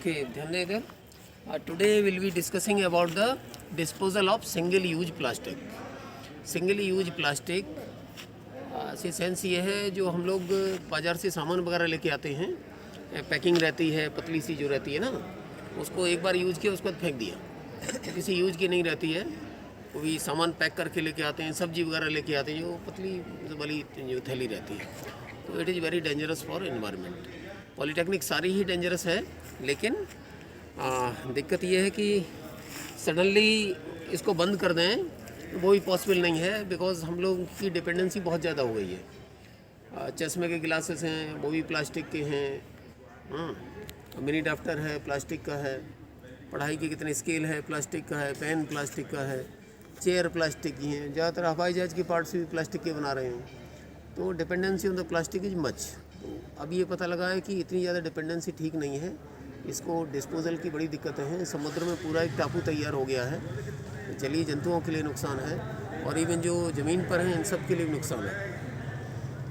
Okay, ध्यान दें इधर. Today we'll be discussing about the disposal of single-use plastic. Single-use plastic से sense ये है जो हम लोग बाज़ार से सामान वगैरह लेके आते हैं, पैकिंग रहती है पतली सी जो रहती है ना, उसको एक बार यूज़ किया उसके बाद फेंक दिया, तो किसी यूज़ की नहीं रहती है. कोई सामान पैक करके लेके आते हैं, सब्जी वगैरह लेके आते हैं, जो पतली वाली जो थैली रहती है, तो it is very dangerous for environment. Polytechnic सारी ही डेंजरस है, लेकिन दिक्कत ये है कि सडनली इसको बंद कर दें वो भी पॉसिबल नहीं है, बिकॉज़ हम लोग की डिपेंडेंसी बहुत ज़्यादा हो गई है. चश्मे के गिलासेस हैं वो भी प्लास्टिक के हैं, मिनी डॉक्टर है प्लास्टिक का है, पढ़ाई के कितने स्केल है प्लास्टिक का है, पेन प्लास्टिक का है, चेयर प्लास्टिक की हैं, ज़्यादातर हवाई जहाज़ के पार्ट्स भी प्लास्टिक के बना रहे हैं. तो dependency on the plastic is much. तो अब ये पता लगा है कि इतनी ज़्यादा डिपेंडेंसी ठीक नहीं है, इसको डिस्पोजल की बड़ी दिक्कतें हैं. समुद्र में पूरा एक टापू तैयार हो गया है, जलीय जंतुओं के लिए नुकसान है, और इवन जो ज़मीन पर हैं इन सब के लिए नुकसान है.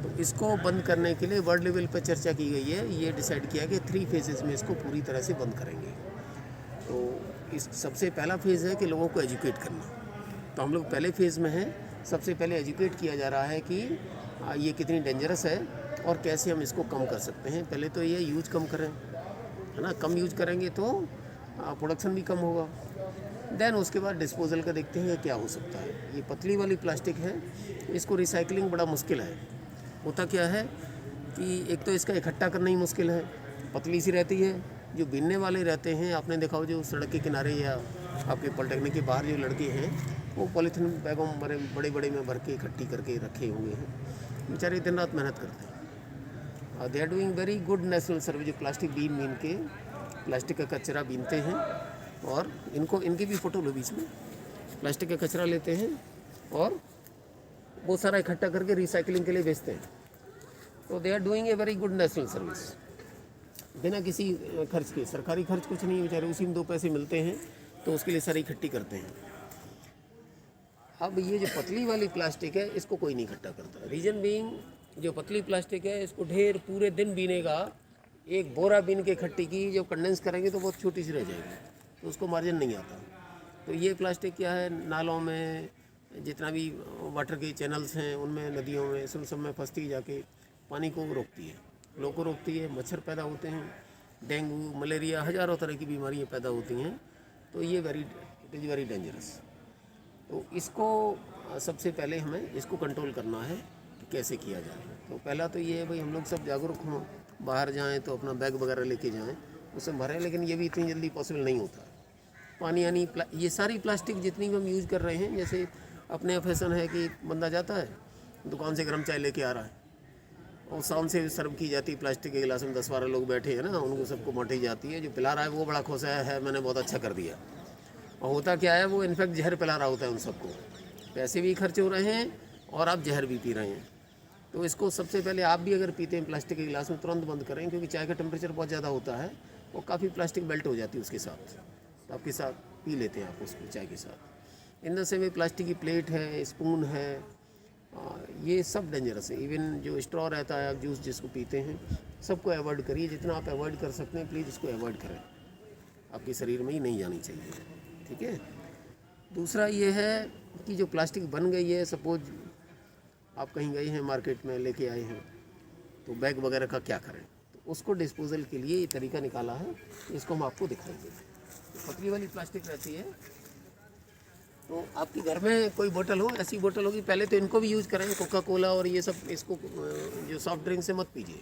तो इसको बंद करने के लिए वर्ल्ड लेवल पर चर्चा की गई है. ये डिसाइड किया कि 3 फेजेज़ में इसको पूरी तरह से बंद करेंगे. तो इस सबसे पहला फेज़ है कि लोगों को एजुकेट करना. तो हम लोग पहले फेज़ में हैं. सबसे पहले एजुकेट किया जा रहा है कि ये कितनी डेंजरस है और कैसे हम इसको कम कर सकते हैं. पहले तो ये यूज़ कम करें, है ना. कम यूज़ करेंगे तो प्रोडक्शन भी कम होगा. देन उसके बाद डिस्पोजल का देखते हैं क्या हो सकता है. ये पतली वाली प्लास्टिक है, इसको रिसाइकलिंग बड़ा मुश्किल है. होता क्या है कि एक तो इसका इकट्ठा करना ही मुश्किल है, पतली सी रहती है. जो बीनने वाले रहते हैं, आपने देखा हो जो सड़क के किनारे या आपके पॉलिटेक्निक के बाहर जो लड़के हैं, वो पॉलीथीन बैगों में बड़े बड़े में भर के इकट्ठी करके रखे हुए हैं. बेचारे दिन रात मेहनत करते हैं. They are doing very good national service. जो प्लास्टिक बीन के प्लास्टिक का कचरा बीनते हैं, और इनकी भी फ़ोटो लो बीच में. प्लास्टिक का कचरा लेते हैं और वो सारा इकट्ठा करके रिसाइकलिंग के लिए बेचते हैं. तो they are doing a very good national service बिना किसी खर्च के. सरकारी खर्च कुछ नहीं, बेचारे उसी में 2 पैसे मिलते हैं, तो उसके लिए सारी इकट्ठी करते हैं. अब ये जो पतली वाली प्लास्टिक है इसको कोई नहीं इकट्ठा करता. रीज़न बीइंग, जो पतली प्लास्टिक है इसको ढेर पूरे दिन बीनेगा, एक बोरा बीन के इकट्ठी की जब कंडेंस करेंगे तो बहुत छोटी सी रह जाएगी, तो उसको मार्जिन नहीं आता. तो ये प्लास्टिक क्या है, नालों में जितना भी वाटर के चैनल्स हैं उनमें, नदियों में, सब में फंसती जाके पानी को रोकती है, लोगों को रोकती है. मच्छर पैदा होते हैं, डेंगू मलेरिया हज़ारों तरह की बीमारियाँ पैदा होती हैं. तो ये इट इज़ वेरी डेंजरस. तो इसको सबसे पहले हमें इसको कंट्रोल करना है कि कैसे किया जाए. तो पहला तो ये है भाई, हम लोग सब जागरूक हों, बाहर जाएं तो अपना बैग वगैरह लेके जाएं, उससे भरें. लेकिन ये भी इतनी जल्दी पॉसिबल नहीं होता. पानी यानी ये सारी प्लास्टिक जितनी भी हम यूज़ कर रहे हैं, जैसे अपने फैशन है कि बंदा जाता है दुकान से गर्म चाय लेके आ रहा है, और शाम से सर्व की जाती है प्लास्टिक के गिलास में. 10-12 लोग बैठे हैं ना, उनको सबको बांटी जाती है. जो पिला रहा है वो बड़ा खुश है मैंने बहुत अच्छा कर दिया. और होता क्या है, वो इनफैक्ट जहर पिला रहा होता है उन सबको. पैसे भी खर्च हो रहे हैं और आप जहर भी पी रहे हैं. तो इसको सबसे पहले आप भी अगर पीते हैं प्लास्टिक के गिलास में, तुरंत बंद करें, क्योंकि चाय का टेम्परेचर बहुत ज़्यादा होता है और काफ़ी प्लास्टिक मेल्ट हो जाती है उसके साथ. तो आपके साथ पी लेते हैं आप उसको चाय के साथ. इन से में प्लास्टिक की प्लेट है, स्पून है, ये सब डेंजरस है. इवन जो स्ट्रॉ रहता है, आप जूस जिसको पीते हैं, सबको अवॉइड करिए. जितना आप अवॉइड कर सकते हैं प्लीज़ इसको अवॉइड करें. आपके शरीर में ही नहीं जानी चाहिए, ठीक है. दूसरा ये है कि जो प्लास्टिक बन गई है, सपोज आप कहीं गए हैं मार्केट में लेके आए हैं, तो बैग वगैरह का क्या करें. तो उसको डिस्पोजल के लिए ये तरीका निकाला है, इसको हम आपको दिखाएंगे. पतली वाली प्लास्टिक रहती है, तो आपके घर में कोई बोतल हो, ऐसी बोतल होगी, पहले तो इनको भी यूज़ करें. कोका कोला और ये सब, इसको जो सॉफ्ट ड्रिंक से मत पीजिए,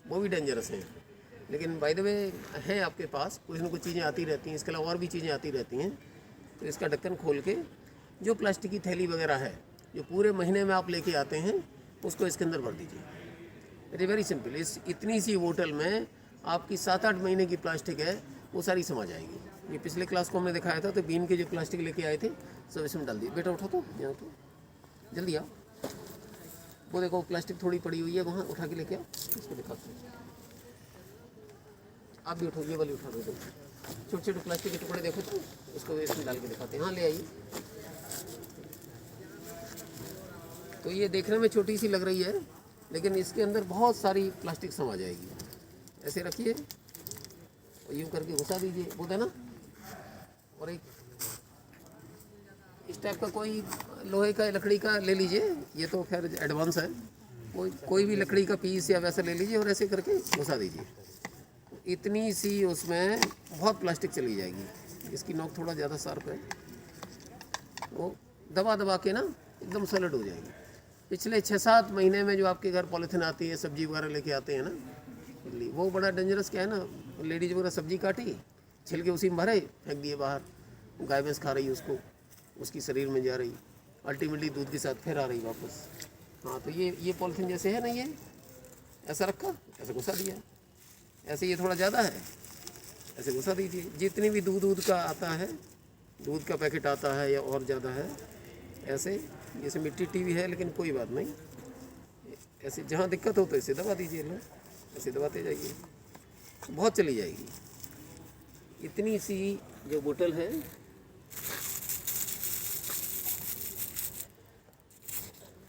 वो भी डेंजरस हैं. लेकिन बाय द वे है आपके पास कुछ ना कुछ चीज़ें आती रहती हैं, इसके अलावा और भी चीज़ें आती रहती हैं. तो इसका ढक्कन खोल के जो प्लास्टिक की थैली वगैरह है जो पूरे महीने में आप लेके आते हैं, उसको इसके अंदर भर दीजिए. It is very simple. इस इतनी सी बोतल में आपकी 7-8 महीने की प्लास्टिक है वो सारी समा जाएगी. ये पिछले क्लास को हमने दिखाया था, तो बीन के जो प्लास्टिक लेके आए थे सब इसमें डाल दिए. बेटा उठो तो, यहाँ तो जल्दी आओ. वो देखो प्लास्टिक थोड़ी पड़ी हुई है वहाँ, उठा के लेके आओ, इसको दिखाते हैं. आप भी उठो, ये वाली उठा दो. छोटे छोटे प्लास्टिक के टुकड़े देखो तो, इसको इसमें डाल के दिखाते हैं. हाँ ले आइए. तो ये देखने में छोटी सी लग रही है, लेकिन इसके अंदर बहुत सारी प्लास्टिक समा जाएगी. ऐसे रखिए, और यूँ करके घुसा दीजिए, वो है ना। और एक इस टाइप का कोई लोहे का लकड़ी का ले लीजिए, ये तो खैर एडवांस है, कोई भी लकड़ी का पीस या वैसा ले लीजिए और ऐसे करके घुसा दीजिए। इतनी सी उसमें बहुत प्लास्टिक चली जाएगी। इसकी नोक थोड़ा ज़्यादा शार्प है, वो दबा दबा के ना एकदम सॉलिड हो जाएगी। पिछले 6-7 महीने में जो आपके घर पॉलीथीन आती है, सब्जी वगैरह लेके आते हैं ना, वो बड़ा डेंजरस क्या है ना, लेडीज वगैरह सब्जी काटी, छिलके उसी में भरे, फेंक दिए बाहर, गाय भैंस खा रही उसको, उसकी शरीर में जा रही, अल्टीमेटली दूध के साथ फिर आ रही वापस। हाँ, तो ये पॉलीथीन जैसे है ना, ये ऐसा रखा, ऐसे घुसा दिया, ऐसे ये थोड़ा ज़्यादा है, ऐसे घुसा दीजिए। जितनी भी दूध का आता है, दूध का पैकेट आता है या और ज़्यादा है, ऐसे जैसे मिट्टी टीवी है, लेकिन कोई बात नहीं, ऐसे जहाँ दिक्कत हो तो ऐसे दबा दीजिए, लो ऐसे दबाते जाइए, बहुत चली जाएगी। इतनी सी जो बोतल है,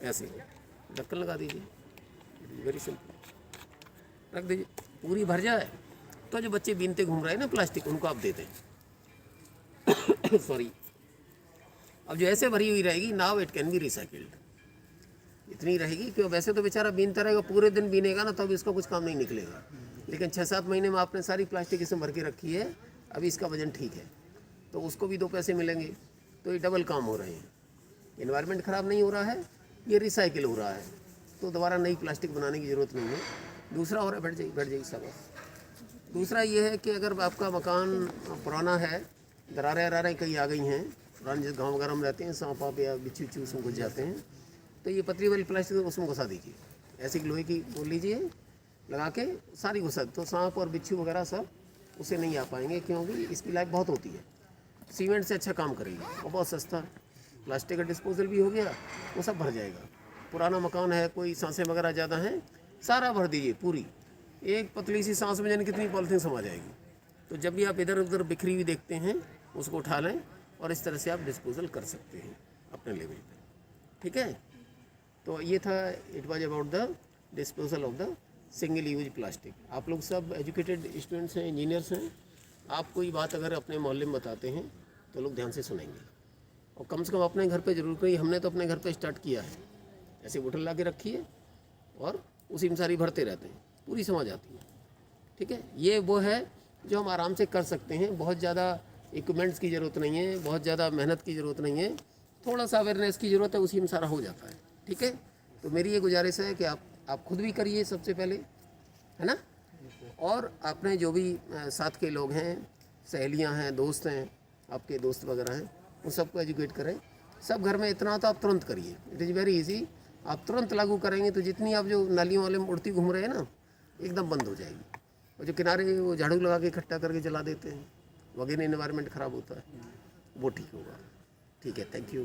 ऐसे ढक्कन लगा दीजिए, वेरी सिंपल, रख दीजिए, पूरी भर जाए तो जो बच्चे बीनते घूम रहे हैं ना प्लास्टिक, उनको आप दे दें। सॉरी, अब जो ऐसे भरी हुई रहेगी, now it can be recycled, इतनी रहेगी कि वैसे तो बेचारा बीनता रहेगा, पूरे दिन बीनेगा ना, तब इसका कुछ काम नहीं निकलेगा। लेकिन 6-7 महीने में आपने सारी प्लास्टिक इसमें भर के रखी है, अभी इसका वजन ठीक है, तो उसको भी 2 पैसे मिलेंगे, तो ये डबल काम हो रहे हैं। एनवायरनमेंट ख़राब नहीं हो रहा है, ये रिसाइकिल हो रहा है, तो दोबारा नई प्लास्टिक बनाने की ज़रूरत नहीं है। दूसरा और बैठ जाइए सब। दूसरा ये है कि अगर आपका मकान पुराना है, दरारें कहीं आ गई हैं, पुराने जिस गाँव वगैरह में रहते हैं, सांप आप या बिच्छू उच्चू उसमें घुस जाते हैं, तो ये पतली वाली प्लास्टिक उसमें घुसा दीजिए, ऐसी लोहे की वो लीजिए लगा के सारी घुसा, तो सांप और बिच्छू वगैरह सब उसे नहीं आ पाएंगे, क्योंकि इसकी लाइफ बहुत होती है। सीमेंट से अच्छा काम करेगी और बहुत सस्ता, प्लास्टिक का डिस्पोजल भी हो गया, वो सब भर जाएगा। पुराना मकान है, कोई सांसें वगैरह ज़्यादा हैं, सारा भर दीजिए, पूरी एक पतली सी सांस में जाने कितनी पॉलीथीन समा जाएगी। तो जब भी आप इधर उधर बिखरी हुई देखते हैं, उसको उठा लें और इस तरह से आप डिस्पोजल कर सकते हैं अपने लेवल पे, ठीक है। तो ये था, it was about the disposal of the single use plastic. आप लोग सब एजुकेटेड स्टूडेंट्स हैं, इंजीनियर्स हैं, आप कोई बात अगर अपने मोहल्ले में बताते हैं तो लोग ध्यान से सुनेंगे, और कम से कम अपने घर पे जरूर करिए। हमने तो अपने घर पे स्टार्ट किया है, ऐसे बोतल ला के रखी है और उसी में सारी भरते रहते हैं, पूरी समझ आती है, ठीक है। ये वो है जो हम आराम से कर सकते हैं, बहुत ज़्यादा इक्विपमेंट्स की ज़रूरत नहीं है, बहुत ज़्यादा मेहनत की ज़रूरत नहीं है, थोड़ा सा अवेयरनेस की ज़रूरत है, उसी में सारा हो जाता है, ठीक है। तो मेरी ये गुजारिश है कि आप खुद भी करिए सबसे पहले, है ना, और अपने जो भी साथ के लोग हैं, सहेलियां हैं, दोस्त हैं, आपके दोस्त वगैरह हैं, उन सबको एजुकेट करें। सब घर में इतना तो आप तुरंत करिए, इट इज़ वेरी इजी। आप तुरंत लागू करेंगे तो जितनी आप जो नालियों वाले में उड़ती घूम रहे हैं ना, एकदम बंद हो जाएगी। और जो किनारे वो झाड़ू लगा के इकट्ठा करके जला देते हैं, वगैरह एनवायरनमेंट ख़राब होता है, वो ठीक होगा, ठीक है। Thank you.